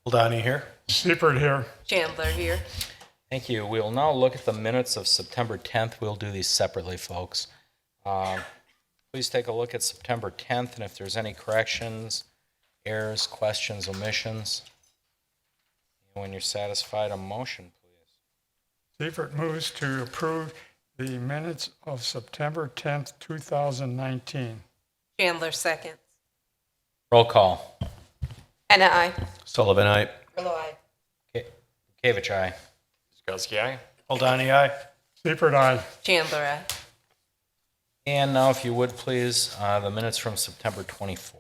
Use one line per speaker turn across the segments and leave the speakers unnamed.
Aldani here.
Seifert here.
Chandler here.
Thank you. We will now look at the minutes of September 10th. We'll do these separately, folks. Please take a look at September 10th, and if there's any corrections, errors, questions, omissions, and when you're satisfied, a motion, please.
Seifert moves to approve the minutes of September 10th, 2019.
Chandler seconds.
Roll call.
Anna, aye.
Sullivan, aye.
Grillo, aye.
Kavich, aye.
Guzekowski, aye.
Aldani, aye.
Seifert, aye.
Chandler, aye.
And now, if you would, please, the minutes from September 24th.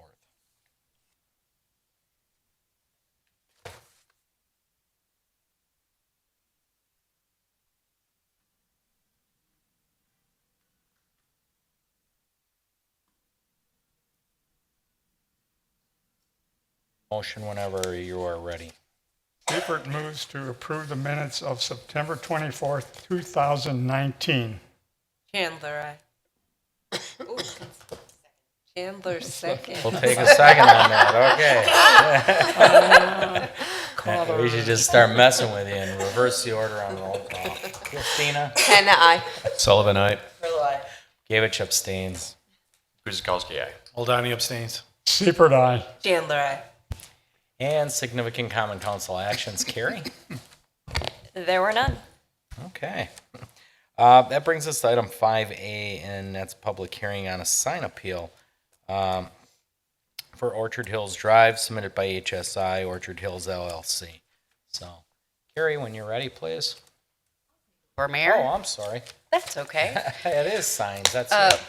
Motion whenever you are ready.
Seifert moves to approve the minutes of September 24th, 2019.
Chandler, aye. Ooh. Chandler seconds.
We'll take a second on that, okay. We should just start messing with you and reverse the order on roll call. Christina?
Anna, aye.
Sullivan, aye.
Grillo, aye.
Gavich abstains.
Guzekowski, aye.
Aldani abstains.
Seifert, aye.
Chandler, aye.
And significant common council actions, Carrie?
There were none.
Okay. That brings us to item 5A, and that's public hearing on a sign appeal for Orchard Hills Drive submitted by HSI Orchard Hills LLC. So, Carrie, when you're ready, please.
Or Mayor?
Oh, I'm sorry.
That's okay.
It is signs, that's it.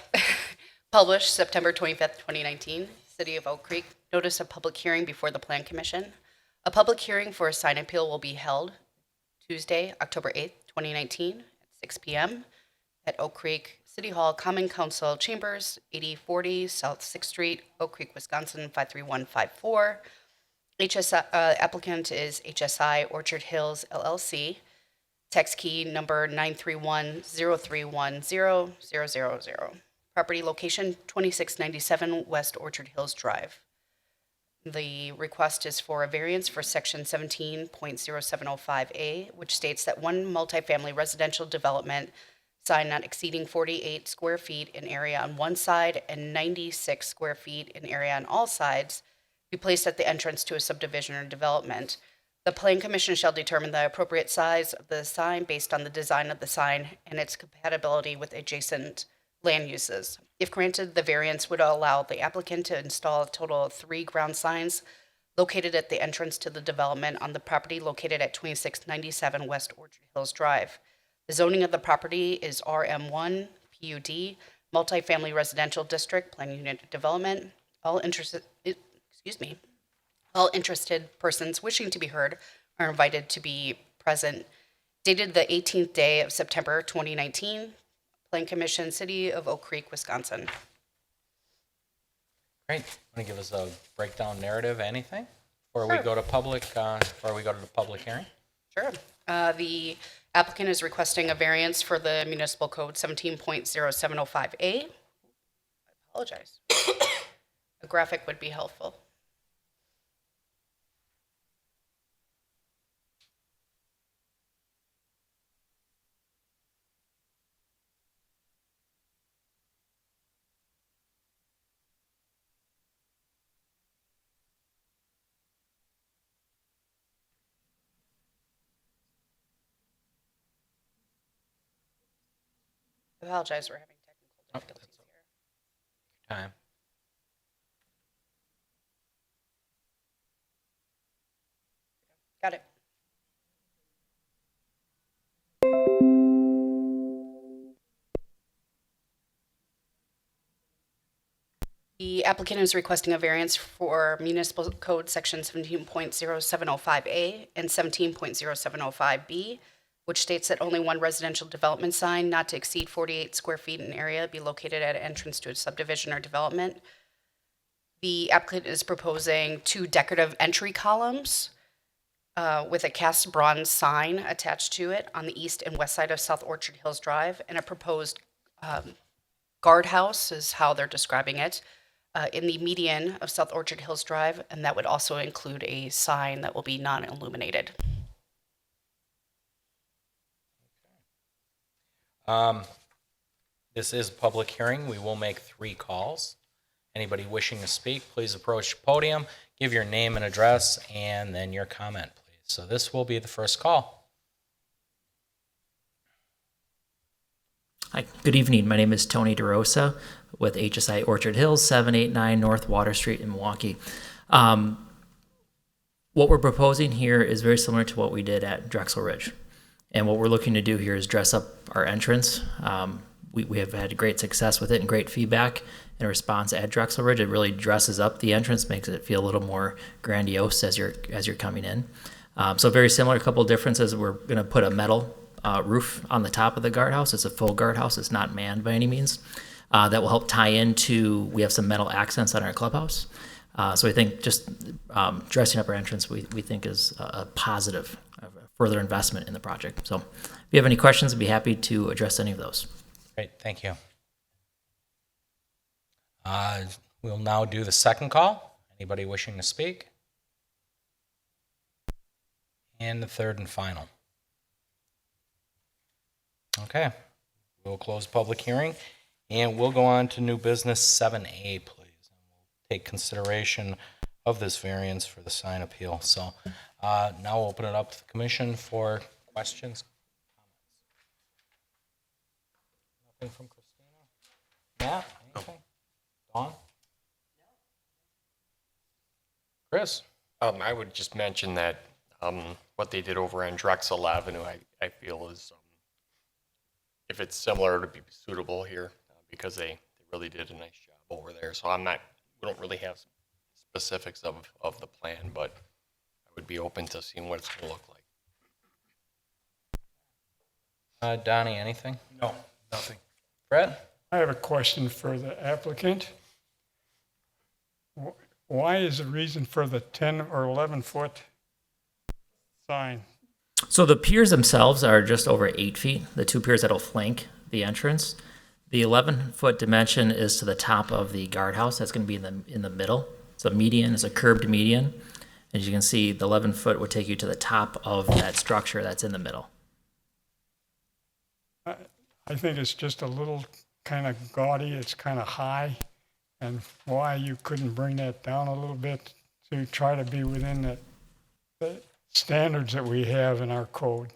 Published September 25th, 2019, City of Oak Creek. Notice of public hearing before the Plan Commission. A public hearing for a sign appeal will be held Tuesday, October 8th, 2019 at 6 p.m. at Oak Creek City Hall Common Council Chambers, 8040 South 6th Street, Oak Creek, Wisconsin, 53154. Applicant is HSI Orchard Hills LLC. Text key number 931-031-0000. Property location 2697 West Orchard Hills Drive. The request is for a variance for section 17.0705A, which states that one multifamily residential development sign not exceeding 48 square feet in area on one side and 96 square feet in area on all sides be placed at the entrance to a subdivision or development. The Plan Commission shall determine the appropriate size of the sign based on the design of the sign and its compatibility with adjacent land uses. If granted, the variance would allow the applicant to install a total of 3 ground signs located at the entrance to the development on the property located at 2697 West Orchard Hills Drive. The zoning of the property is RM1 PUD, multifamily residential district, plan unit development. All interested persons wishing to be heard are invited to be present. Dated the 18th day of September 2019, Plan Commission, City of Oak Creek, Wisconsin.
Great. Want to give us a breakdown narrative, anything? Or we go to public, or we go to the public hearing?
Sure. The applicant is requesting a variance for the municipal code 17.0705A. I apologize. A graphic would be helpful. I apologize, we're having technical difficulties here.
Time.
Got it. The applicant is requesting a variance for municipal code section 17.0705A and 17.0705B, which states that only one residential development sign not to exceed 48 square feet in area be located at an entrance to a subdivision or development. The applicant is proposing 2 decorative entry columns with a cast bronze sign attached to it on the east and west side of South Orchard Hills Drive, and a proposed guardhouse is how they're describing it, in the median of South Orchard Hills Drive, and that would also include a sign that will be non-illuminated.
This is a public hearing. We will make 3 calls. Anybody wishing to speak, please approach the podium, give your name and address, and then your comment, please. So this will be the first call.
Hi, good evening. My name is Tony DeRosa with HSI Orchard Hills, 789 North Water Street in Milwaukee. What we're proposing here is very similar to what we did at Drexel Ridge. And what we're looking to do here is dress up our entrance. We have had great success with it and great feedback in response at Drexel Ridge. It really dresses up the entrance, makes it feel a little more grandiose as you're coming in. So very similar, a couple of differences. We're going to put a metal roof on the top of the guardhouse. It's a full guardhouse. It's not manned by any means. That will help tie into, we have some metal accents on our clubhouse. So I think just dressing up our entrance, we think is a positive, further investment in the project. So if you have any questions, I'd be happy to address any of those.
Great, thank you. We'll now do the second call. Anybody wishing to speak? And the third and final. Okay, we'll close public hearing, and we'll go on to new business 7A, please. And we'll take consideration of this variance for the sign appeal. So now we'll open it up to the commission for questions. Nothing from Christina? Matt, anything? Dawn? Chris?
I would just mention that what they did over on Drexel Avenue, I feel is, if it's similar, it would be suitable here because they really did a nice job over there. So we don't really have specifics of the plan, but I would be open to seeing what it's going to look like.
Donnie, anything?
No, nothing.
Brett?
I have a question for the applicant. Why is the reason for the 10 or 11-foot sign?
So the piers themselves are just over 8 feet, the 2 piers that'll flank the entrance. The 11-foot dimension is to the top of the guardhouse. That's going to be in the middle. So the median is a curbed median. As you can see, the 11-foot would take you to the top of that structure that's in the middle.
I think it's just a little kind of gaudy, it's kind of high, and why you couldn't bring that down a little bit to try to be within the standards that we have in our code.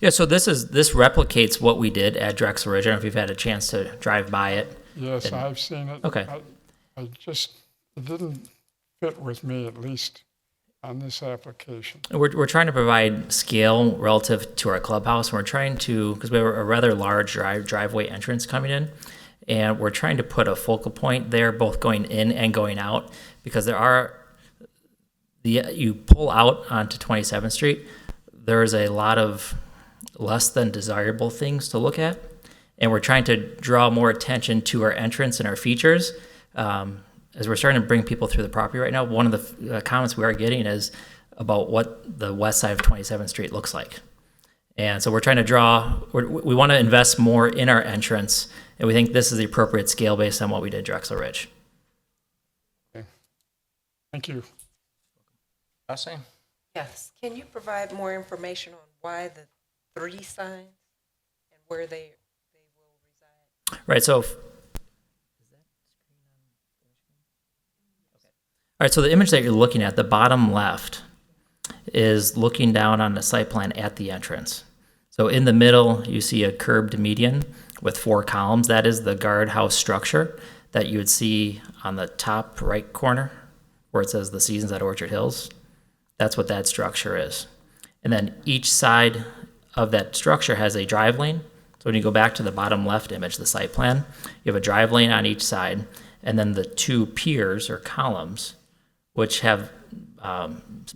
Yeah, so this replicates what we did at Drexel Ridge. I don't know if you've had a chance to drive by it.
Yes, I've seen it.
Okay.
It didn't fit with me, at least on this application.
We're trying to provide scale relative to our clubhouse. We're trying to, because we have a rather large driveway entrance coming in, and we're trying to put a focal point there, both going in and going out, because you pull out onto 27th Street, there's a lot of less than desirable things to look at, and we're trying to draw more attention to our entrance and our features. As we're starting to bring people through the property right now, one of the comments we are getting is about what the west side of 27th Street looks like. And so we're trying to we want to invest more in our entrance, and we think this is the appropriate scale based on what we did at Drexel Ridge.
Okay. Thank you.
Jesse?
Yes. Can you provide more information on why the 3 signs and where they will reside?
Right, so all right, so the image that you're looking at, the bottom left, is looking down on the site plan at the entrance. So in the middle, you see a curbed median with 4 columns. That is the guardhouse structure that you would see on the top right corner where it says the Seasons at Orchard Hills. That's what that structure is. And then each side of that structure has a drive lane. So when you go back to the bottom left image, the site plan, you have a drive lane on each side, and then the 2 piers or columns, which have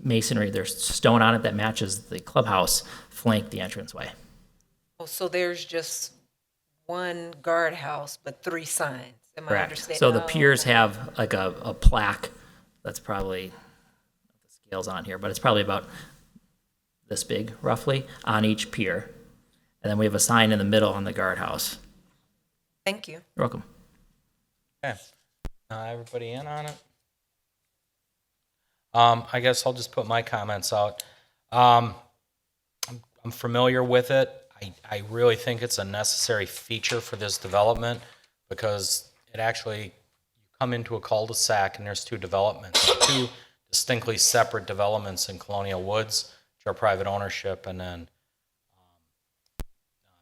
masonry, there's stone on it that matches the clubhouse, flank the entranceway.
Oh, so there's just one guardhouse, but 3 signs. Am I
Correct.
understanding?
So the
Oh,
piers have like a plaque that's probably, the scale's on here, but it's probably about this big roughly on each pier. And then we have a sign in the middle on the guardhouse.
Thank you.
You're welcome.
Okay. Everybody in on it? I guess I'll just put my comments out. I'm familiar with it. I really think it's a necessary feature for this development because it actually, you come into a cul-de-sac and there's two developments, two distinctly separate developments in Colonial Woods, which are private ownership, and then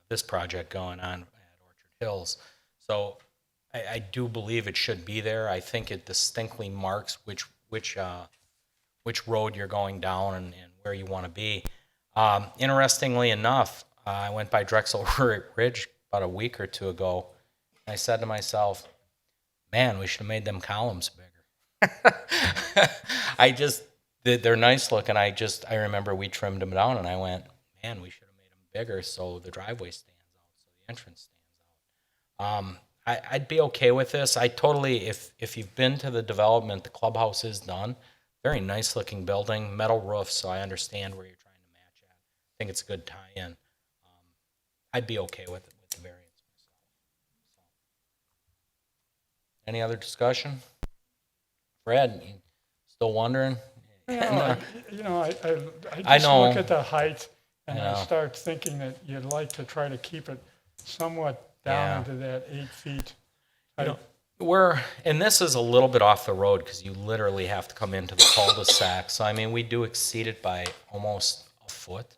this project going on at Orchard Hills. So I do believe it should be there. I think it distinctly marks which road you're going down and where you want to be. Interestingly enough, I went by Drexel Ridge about a week or two ago, and I said to myself, man, we should have made them columns bigger. They're nice looking. I remember we trimmed them down, and I went, man, we should have made them bigger so the driveway stands out, so the entrance stands out. I'd be okay with this. I totally, if you've been to the development, the clubhouse is done. Very nice looking building, metal roof, so I understand where you're trying to match at. I think it's a good tie-in. I'd be okay with it, with the variance myself. Any other discussion? Fred, you still wondering?
I
I
just
know.
look at the height and
I know.
I start thinking that you'd like to try to keep it somewhat down into that 8 feet.
And this is a little bit off the road because you literally have to come into the cul-de-sac. So, I mean, we do exceed it by almost a foot.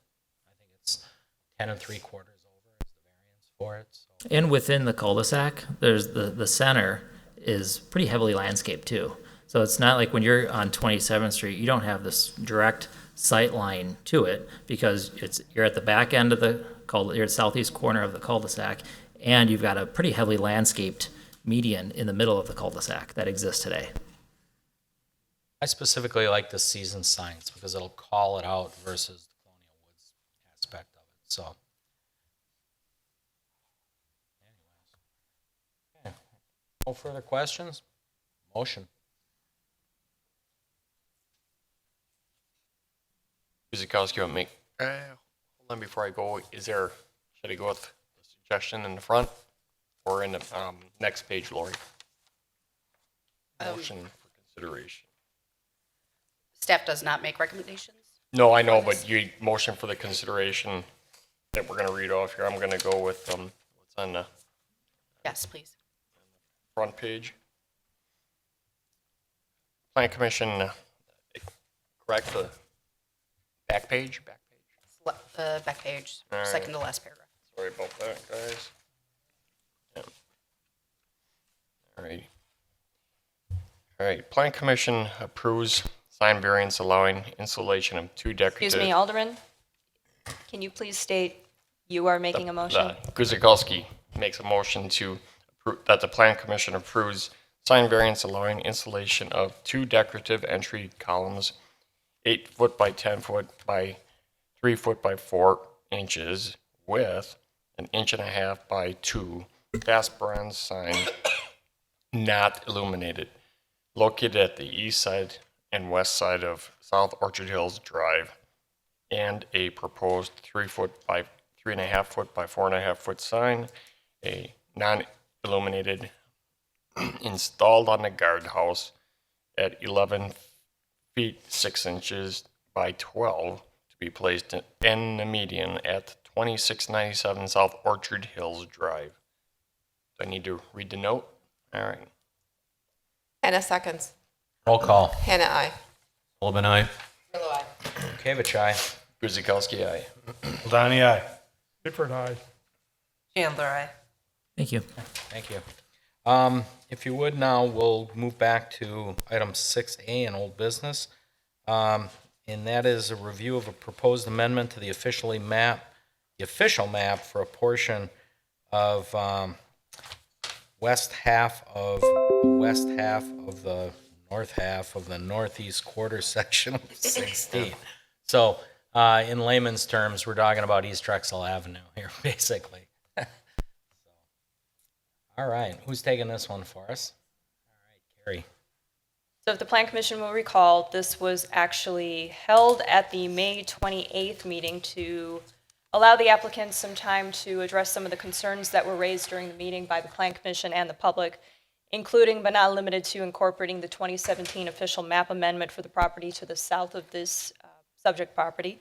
I think it's 10 3/4 over is the variance for it. So.
And within the cul-de-sac, there's the center is pretty heavily landscaped too. So it's not like when you're on 27th Street, you don't have this direct sight line to it because you're at the back end of you're at southeast corner of the cul-de-sac, and you've got a pretty heavily landscaped median in the middle of the cul-de-sac that exists today.
I specifically like the season signs because it'll call it out versus the Colonial Woods aspect of it. So, anyways, okay. No further questions? Motion.
Guzikowski, want me? Hold on before I go. Should I go with the suggestion in the front or in the next page, Lori? Motion for consideration.
Staff does not make recommendations.
No, I know, but you motion for the consideration that we're going to read off here. I'm going to go with what's on the
Yes, please.
front page. Plan Commission, correct the back page?
Back page,
All right.
second to last paragraph.
Sorry about that, guys. Yeah. All right, Plan Commission approves sign variance allowing installation of 2 decorative.
Excuse me, Alderman, can you please state you are making a motion?
Guzikowski makes a motion to approve, that the Plan Commission approves sign variance allowing installation of 2 decorative entry columns, 8 foot by 10 foot by 3 foot by 4 inches with an 1.5 inch by 2 cast bronze sign not illuminated, located at the east side and west side of South Orchard Hills Drive, and a proposed 3 foot by 3.5 foot by 4.5 foot sign, a non-illuminated, installed on the guardhouse at 11 feet 6 inches by 12 to be placed in the median at 2697 South Orchard Hills Drive. Do I need to read the note? All right.
Hannah seconds.
Roll call.
Hannah, aye.
Sullivan, aye.
Kavich, aye.
Guzikowski, aye.
Ladani, aye.
Gifford, aye.
Chandler, aye.
Thank you.
Thank you. If you would now, we'll move back to item 6A in old business. And that is a review of a proposed amendment to the official map for a portion of west half of the north half of the northeast quarter section of 16. So, in layman's terms, we're talking about East Drexel Avenue here, basically. All right, who's taking this one for us? All right, Carrie.
So if the Plan Commission will recall, this was actually held at the May 28th meeting to allow the applicants some time to address some of the concerns that were raised during the meeting by the Plan Commission and the public. including but not limited to incorporating the 2017 official map amendment for the property to the south of this subject property.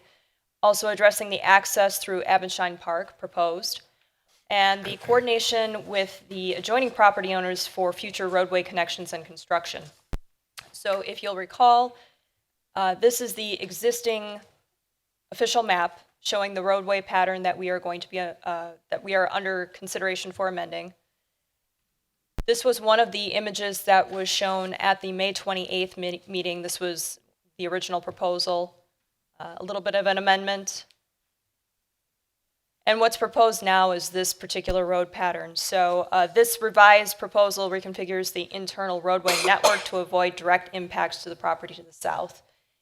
Also addressing the access through Abendschein Park proposed, and the coordination with the adjoining property owners for future roadway connections and construction. So if you'll recall, this is the existing official map showing the roadway pattern that we are going to be, that we are under consideration for amending. This was one of the images that was shown at the May 28th meeting. This was the original proposal, a little bit of an amendment. And what's proposed now is this particular road pattern. So this revised proposal reconfigures the internal roadway network to avoid direct impacts to the property to the south.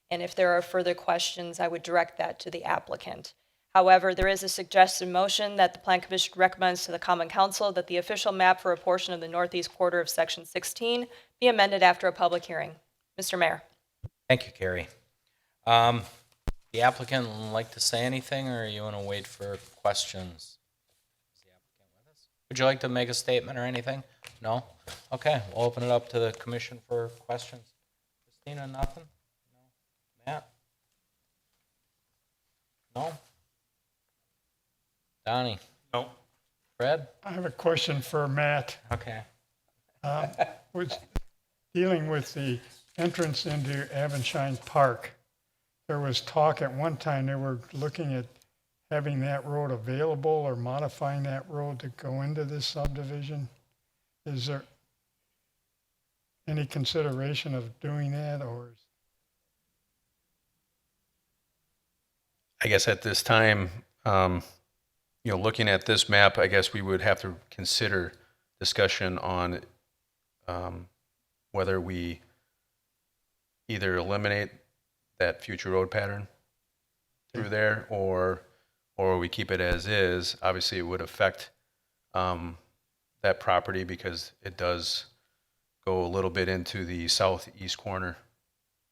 And if there are further questions, I would direct that to the applicant. However, there is a suggested motion that the Plan Commission recommends to the Common Council that the official map for a portion of the northeast quarter of Section 16 be amended after a public hearing. Mr. Mayor.
Thank you, Carrie. The applicant would like to say anything, or you want to wait for questions? Is the applicant with us? Would you like to make a statement or anything? No? Okay, we'll open it up to the commission for questions. Christina, nothing? No? Matt? No? Donnie?
No.
Fred?
I have a question for Matt.
Okay.
Was dealing with the entrance into Abendschein Park. There was talk at one time they were looking at having that road available or modifying that road to go into this subdivision. Is there any consideration of doing that, or?
I guess at this time, looking at this map, I guess we would have to consider discussion on whether we either eliminate that future road pattern through there, or we keep it as is. Obviously, it would affect that property because it does go a little bit into the southeast corner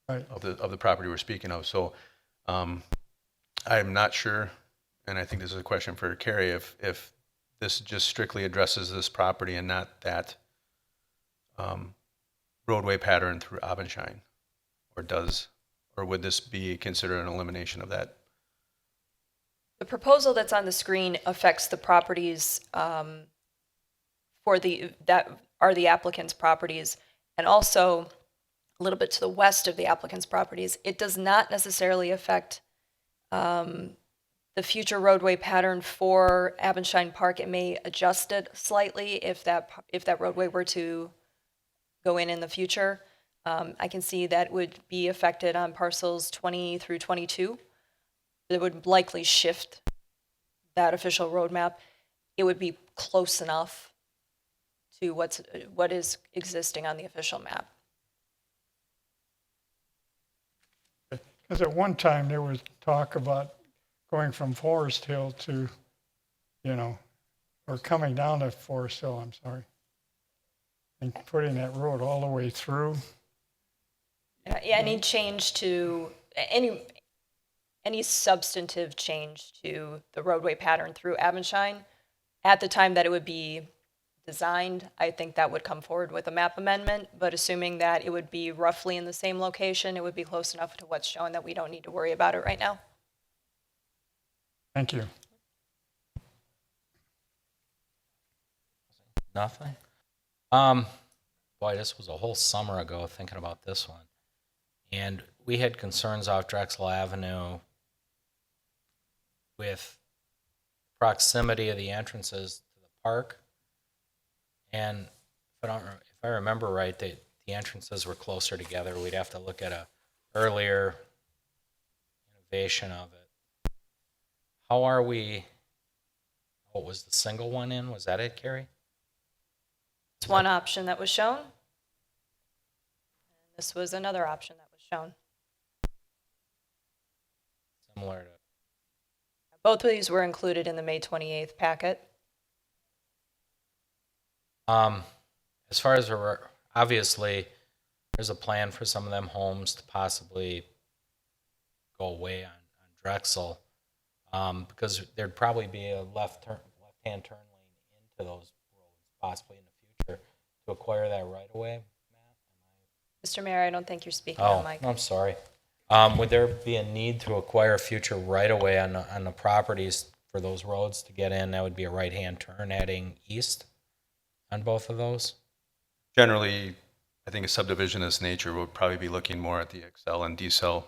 Right.
of the property we're speaking of. So I'm not sure, and I think this is a question for Carrie, if this just strictly addresses this property and not that roadway pattern through Abendschein, or would this be considered an elimination of that?
The proposal that's on the screen affects the properties that are the applicant's properties, and also a little bit to the west of the applicant's properties. It does not necessarily affect the future roadway pattern for Abendschein Park. It may adjust it slightly if that roadway were to go in the future. I can see that would be affected on parcels 20 through 22. It would likely shift that official roadmap. It would be close enough to what is existing on the official map.
Because at one time there was talk about going from Forest Hill to, or coming down to Forest Hill, I'm sorry, and putting that road all the way through.
Any change to any substantive change to the roadway pattern through Abendschein, at the time that it would be designed, I think that would come forward with a map amendment, but assuming that it would be roughly in the same location, it would be close enough to what's shown that we don't need to worry about it right now.
Thank you.
Nothing? Boy, this was a whole summer ago thinking about this one. And we had concerns off Drexel Avenue with proximity of the entrances to the park. And if I remember right, the entrances were closer together. We'd have to look at a earlier innovation of it. How are we, what was the single one in? Was that it, Carrie?
It's one option that was shown. And this was another option that was shown.
Similar to,
Both of these were included in the May 28th packet.
as far as obviously, there's a plan for some of them homes to possibly go away on Drexel, because there'd probably be a left-hand turn lane into those roads, possibly in the future, to acquire that right away?
Mr. Mayor, I don't think you're speaking
Oh,
on mic.
I'm sorry. Would there be a need to acquire a future right of way on the properties for those roads to get in? That would be a right-hand turn heading east on both of those?
Generally, I think a subdivision of this nature would probably be looking more at the XL and decel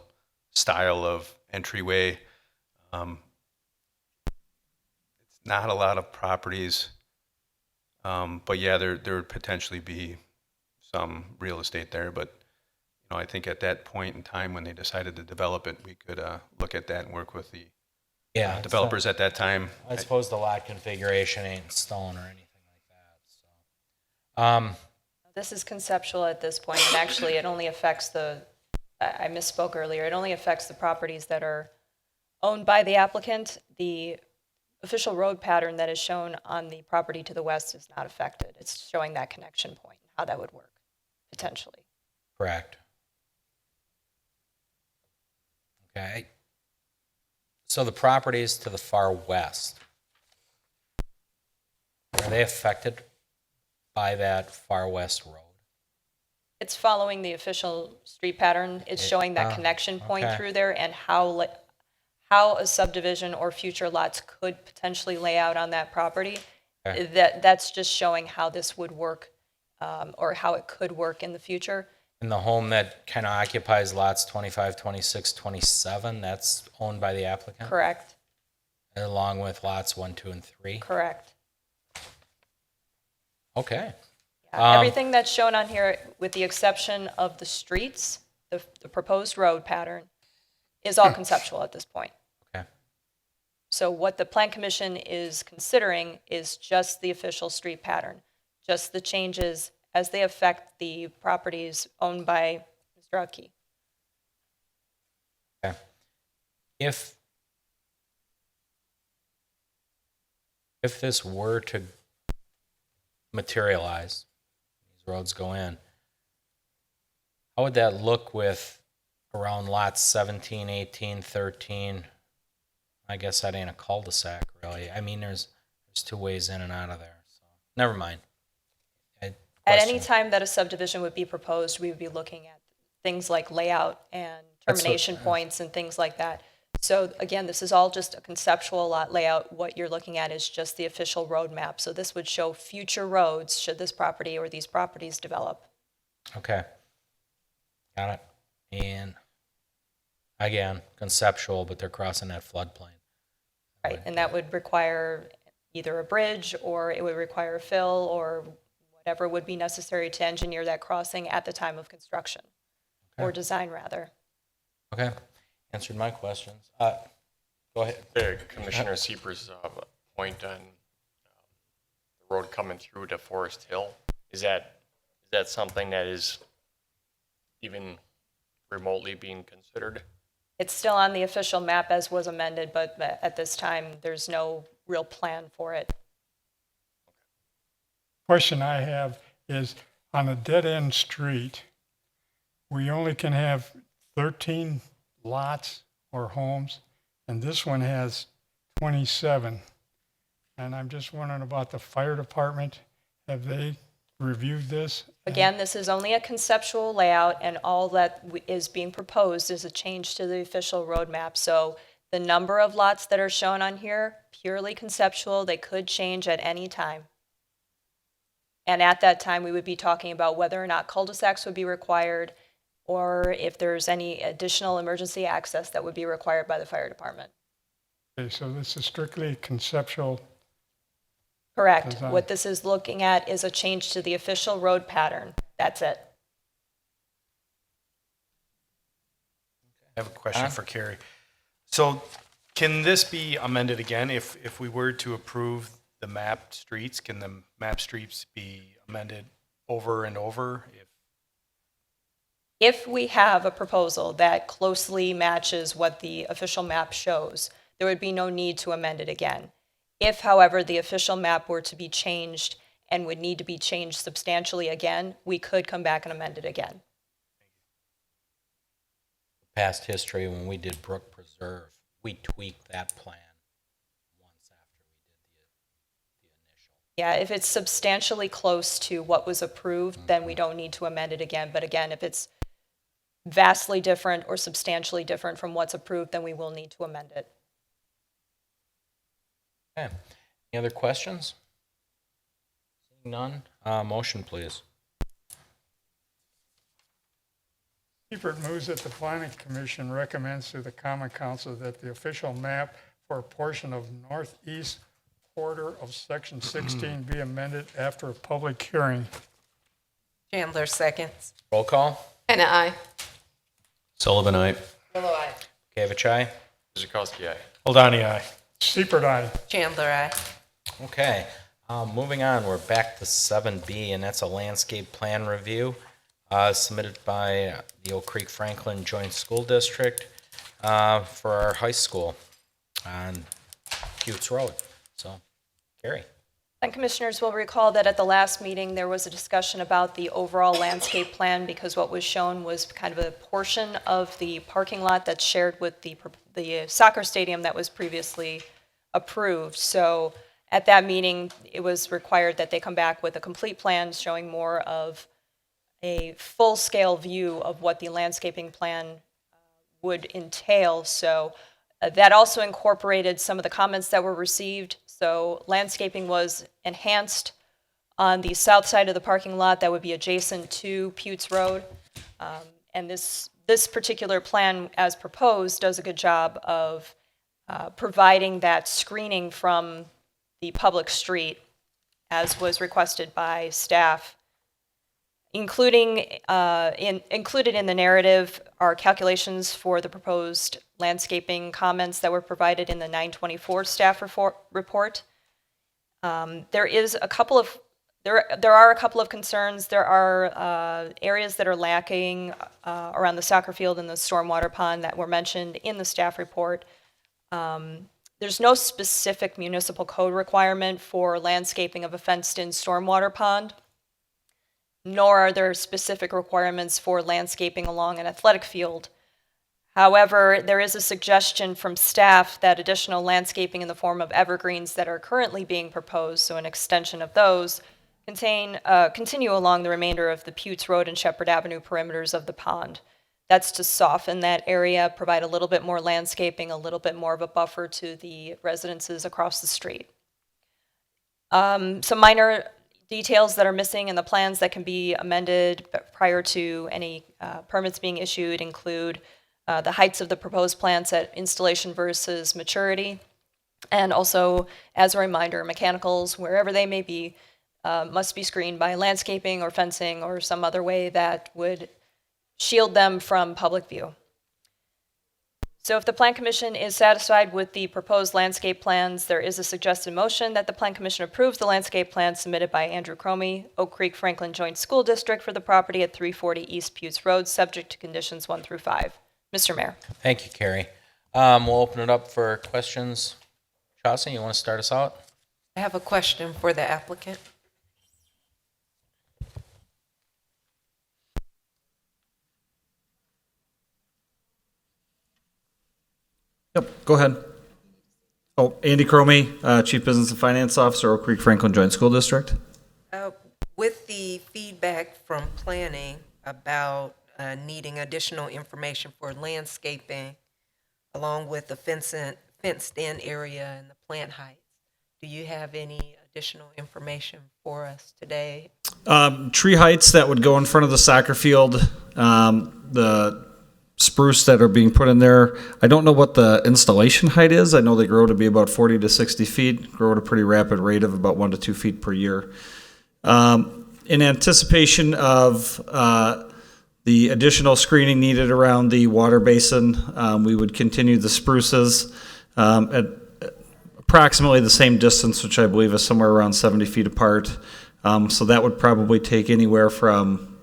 style of entryway. It's not a lot of properties, but yeah, there would potentially be some real estate there. But I think at that point in time when they decided to develop it, we could look at that and work with the
Yeah.
developers at that time.
I suppose the lot configuration ain't in stone or anything like that, so.
This is conceptual at this point, and actually, it only affects I misspoke earlier, it only affects the properties that are owned by the applicant. The official road pattern that is shown on the property to the west is not affected. It's showing that connection point, how that would work, potentially.
Correct. Okay. So the properties to the far west, are they affected by that far west road?
It's following the official street pattern. It's showing that connection point
okay.
through there and how a subdivision or future lots could potentially lay out on that property.
Okay.
That's just showing how this would work, or how it could work in the future.
And the home that kind of occupies lots 25, 26, 27, that's owned by the applicant?
Correct,
Along with lots 1, 2, and 3?
correct.
Okay.
Yeah, everything that's shown on here, with the exception of the streets, the proposed road pattern, is all conceptual at this point.
Okay.
So what the Plan Commission is considering is just the official street pattern, just the changes as they affect the properties owned by Mr. Aki.
Okay. If this were to materialize, these roads go in, how would that look with around lots 17, 18, 13? I guess that ain't a cul-de-sac, really. I mean, there's two ways in and out of there, so never mind.
At any time that a subdivision would be proposed, we would be looking at things like layout and termination points and things like that. So again, this is all just a conceptual lot layout. What you're looking at is just the official road map. So this would show future roads should this property or these properties develop.
Okay. Got it. And again, conceptual, but they're crossing that floodplain.
Right, and that would require either a bridge, or it would require a fill, or whatever would be necessary to engineer that crossing at the time of construction, or design rather.
Okay. Answered my questions. Go ahead.
The Commissioner Seeper's point on the road coming through to Forest Hill, is that something that is even remotely being considered?
It's still on the official map as was amended, but at this time, there's no real plan for it.
Question I have is, on a dead-end street, we only can have 13 lots or homes, and this one has 27. And I'm just wondering about the fire department. Have they reviewed this?
Again, this is only a conceptual layout, and all that is being proposed is a change to the official roadmap. So the number of lots that are shown on here, purely conceptual, they could change at any time. And at that time, we would be talking about whether or not cul-de-sacs would be required, or if there's any additional emergency access that would be required by the fire department.
Okay, so this is strictly conceptual.
Correct.
Design.
What this is looking at is a change to the official road pattern. That's it.
I have a question for Carrie. So can this be amended again if we were to approve the mapped streets? Can the mapped streets be amended over and over?
If we have a proposal that closely matches what the official map shows, there would be no need to amend it again. If, however, the official map were to be changed and would need to be changed substantially again, we could come back and amend it again.
Past history, when we did Brook Preserve, we tweaked that plan once after we did the initial.
Yeah, if it's substantially close to what was approved, then we don't need to amend it again. But again, if it's vastly different or substantially different from what's approved, then we will need to amend it.
Okay. Any other questions? Seeing none, motion please.
Seifert moves that the planning commission recommends to the common council that the official map for a portion of northeast quarter of section 16 be amended after a public hearing.
Chandler seconds.
Roll call.
Hannah, I.
Sullivan, I.
Willow, I.
Gavich, aye.
Kuzikowski, aye.
Hold aye.
Seifert, aye.
Chandler, I.
Okay, moving on, we're back to 7B, and that's a landscape plan review submitted by the Oak Creek Franklin Joint School District for our high school on Cutes Road. So, Carrie.
And commissioners will recall that at the last meeting, there was a discussion about the overall landscape plan because what was shown was kind of a portion of the parking lot that's shared with the soccer stadium that was previously approved. So at that meeting, it was required that they come back with a complete plan showing more of a full-scale view of what the landscaping plan would entail. So that also incorporated some of the comments that were received. So landscaping was enhanced on the south side of the parking lot that would be adjacent to Putes Road. And this particular plan, as proposed, does a good job of providing that screening from the public street, as was requested by staff. Included in the narrative are calculations for the proposed landscaping comments that were provided in the 924 staff report. There are a couple of concerns. There are areas that are lacking around the soccer field and the stormwater pond that were mentioned in the staff report. There's no specific municipal code requirement for landscaping of a fenced-in stormwater pond, nor are there specific requirements for landscaping along an athletic field. However, there is a suggestion from staff that additional landscaping in the form of evergreens that are currently being proposed, so an extension of those, continue along the remainder of the Putes Road and Shepherd Avenue perimeters of the pond. That's to soften that area, provide a little bit more landscaping, a little bit more of a buffer to the residences across the street. Some minor details that are missing in the plans that can be amended prior to any permits being issued include the heights of the proposed plants at installation versus maturity. And also, as a reminder, mechanicals, wherever they may be, must be screened by landscaping or fencing or some other way that would shield them from public view. So if the Plan Commission is satisfied with the proposed landscape plans, there is a suggested motion that the Plan Commission approves the landscape plan submitted by Andrew Cromie, Oak Creek Franklin Joint School District for the property at 340 East Putes Road, subject to conditions 1 through 5. Mr. Mayor.
Thank you, Carrie. We'll open it up for questions. Chauncey, you want to start us out?
I have a question for the applicant.
Yep, go ahead. Oh, Andy Cromie, Chief Business and Finance Officer, Oak Creek Franklin Joint School District.
With the feedback from planning about needing additional information for landscaping, along with the fenced-in area and the plant heights, do you have any additional information for us today?
Tree heights that would go in front of the soccer field, the spruce that are being put in there. I don't know what the installation height is. I know they grow to be about 40 to 60 feet, grow at a pretty rapid rate of about 1 to 2 feet per year. In anticipation of the additional screening needed around the water basin, we would continue the spruces at approximately the same distance, which I believe is somewhere around 70 feet apart. So that would probably take anywhere from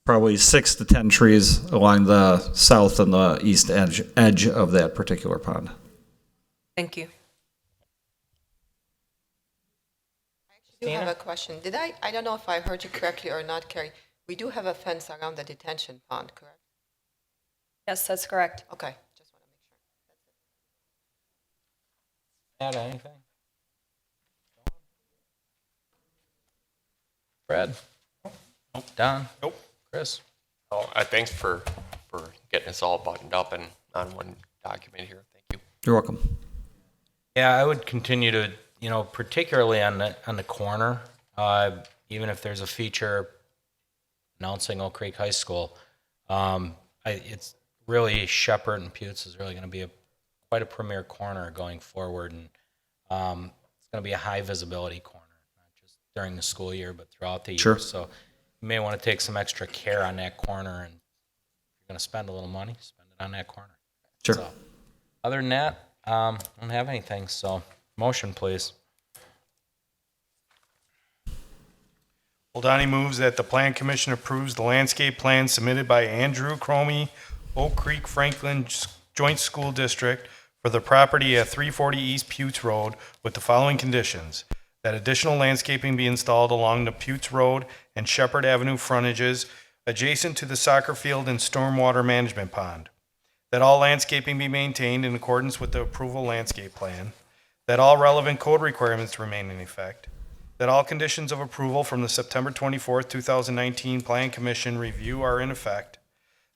probably 6 to 10 trees along the south and the east edge of that particular pond.
Thank you.
I do have a question. I don't know if I heard you correctly or not, Carrie. We do have a fence around the detention pond, correct?
Yes, that's correct.
Okay, just want to make sure.
Add anything? Brad? Don?
Nope.
Chris?
Oh, thanks for getting us all buttoned up and on one document here. Thank you.
You're welcome.
Yeah, I would continue to, particularly on the corner, even if there's a feature announcing Oak Creek High School, it's really Shepherd and Putes is really going to be quite a premier corner going forward, and it's going to be a high visibility corner, not just during the school year, but throughout the year.
Sure.
So you may want to take some extra care on that corner, and if you're going to spend a little money, spend it on that corner.
Sure.
So, other than that, I don't have anything, so motion, please.
Well, Donnie moves that the Plan Commission approves the landscape plan submitted by Andrew Cromie, Oak Creek Franklin Joint School District for the property at 340 East Putes Road with the following conditions: that additional landscaping be installed along the Putes Road and Shepherd Avenue frontages adjacent to the soccer field and stormwater management pond, that all landscaping be maintained in accordance with the approval landscape plan, that all relevant code requirements remain in effect, that all conditions of approval from the September 24th, 2019 Plan Commission review are in effect,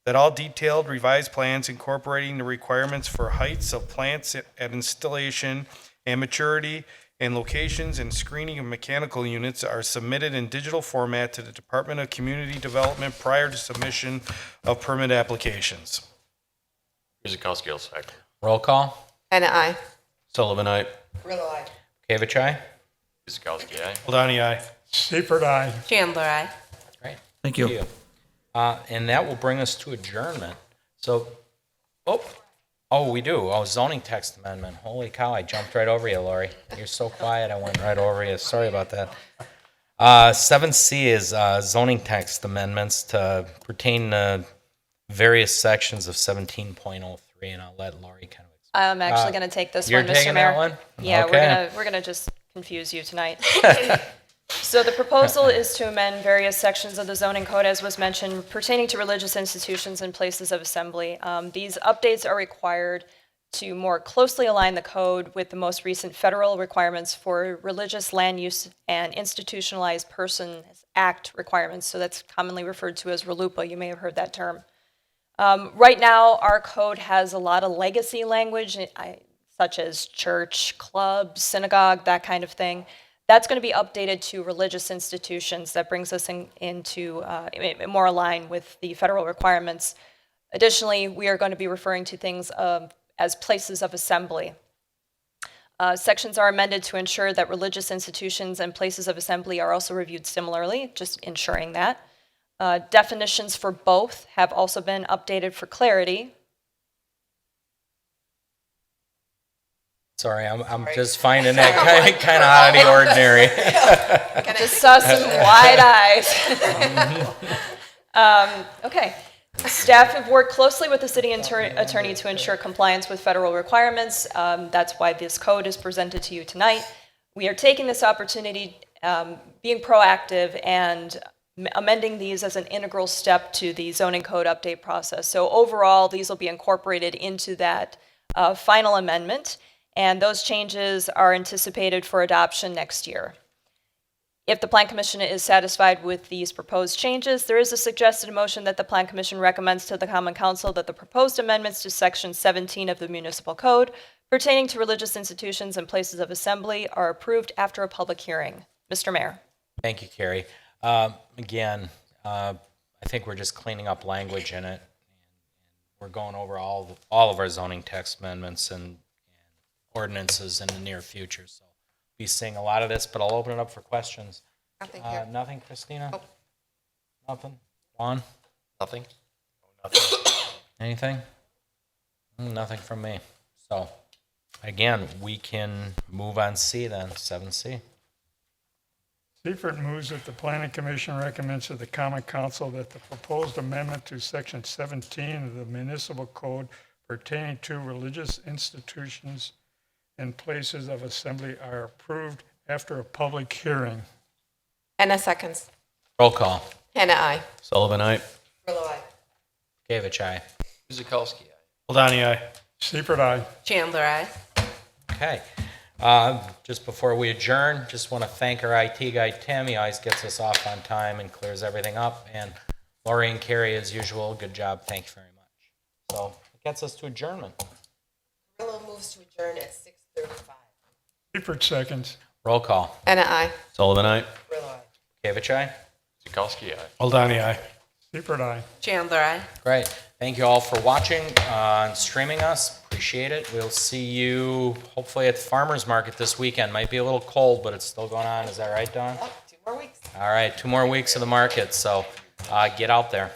that all detailed revised plans incorporating the requirements for heights of plants at installation and maturity and locations and screening of mechanical units are submitted in digital format to the Department of Community Development prior to submission of permit applications.
Kuzikowski will second.
Roll call.
Hannah, I.
Sullivan, aye.
Grillo, I.
Kavich, aye.
Kuzikowski, aye.
Aldani, aye.
Seifert, aye.
Chandler, I.
Great.
Thank you.
And that will bring us to adjournment. So, we do. Zoning text amendment. Holy cow, I jumped right over you, Lori. You're so quiet, I went right over you. Sorry about that. 7C is zoning text amendments to pertain to various sections of 17.03, and I'll let Lori kind of explain.
I'm actually going to take this
You're
one, Mr.
taking
Mayor.
that one?
Yeah,
Okay.
we're gonna just confuse you tonight. So the proposal is to amend various sections of the zoning code, as was mentioned, pertaining to religious institutions and places of assembly. These updates are required to more closely align the code with the most recent federal requirements for religious land use and institutionalized persons act requirements. So that's commonly referred to as RLUIPA. You may have heard that term. Right now, our code has a lot of legacy language, such as church, club, synagogue, that kind of thing. That's going to be updated to religious institutions. That brings us into more aligned with the federal requirements. Additionally, we are going to be referring to things as places of assembly. Sections are amended to ensure that religious institutions and places of assembly are also reviewed similarly, just ensuring that. Definitions for both have also been updated for clarity.
Sorry, I'm just finding that kind of out of the ordinary.
Just saw some wide eyes. Okay. Staff have worked closely with the city attorney to ensure compliance with federal requirements. That's why this code is presented to you tonight. We are taking this opportunity, being proactive and amending these as an integral step to the zoning code update process. So overall, these will be incorporated into that final amendment, and those changes are anticipated for adoption next year. If the Plan Commission is satisfied with these proposed changes, there is a suggested motion that the Plan Commission recommends to the Common Council that the proposed amendments to Section 17 of the Municipal Code pertaining to religious institutions and places of assembly are approved after a public hearing. Mr. Mayor.
Thank you, Carrie. Again, I think we're just cleaning up language in it. We're going over all of our zoning text amendments and ordinances in the near future. So be seeing a lot of this, but I'll open it up for questions.
Nothing here.
Nothing, Christina?
Nope.
Nothing? Juan?
Nothing?
Anything? Nothing from me. So, again, we can move on C then, 7C.
Seifert moves that the Planning Commission recommends to the Common Council that the proposed amendment to Section 17 of the Municipal Code pertaining to religious institutions and places of assembly are approved after a public hearing.
Hannah seconds.
Roll call.
Hannah, I.
Sullivan, aye.
Grillo, I.
Gavich, aye.
Kuzikowski, aye.
Aldani, aye.
Seifert, aye.
Chandler, I.
Okay. Just before we adjourn, just want to thank our IT guy, Tim. He always gets us off on time and clears everything up. And Lori and Carrie, as usual, good job. Thank you very much. So it gets us to adjournment.
Carrillo moves to adjourn at 6:35.
Seifert seconds.
Roll call.
Anna, I.
Sullivan, aye.
Kavich, aye.
Zukowski, aye.
Aldani, aye.
Seifert, aye.
Chandler, aye.
Great. Thank you all for watching and streaming us. Appreciate it. We'll see you hopefully at the farmer's market this weekend. Might be a little cold, but it's still going on. Is that right, Dawn?
2 more weeks.
All right, 2 more weeks of the market, so get out there.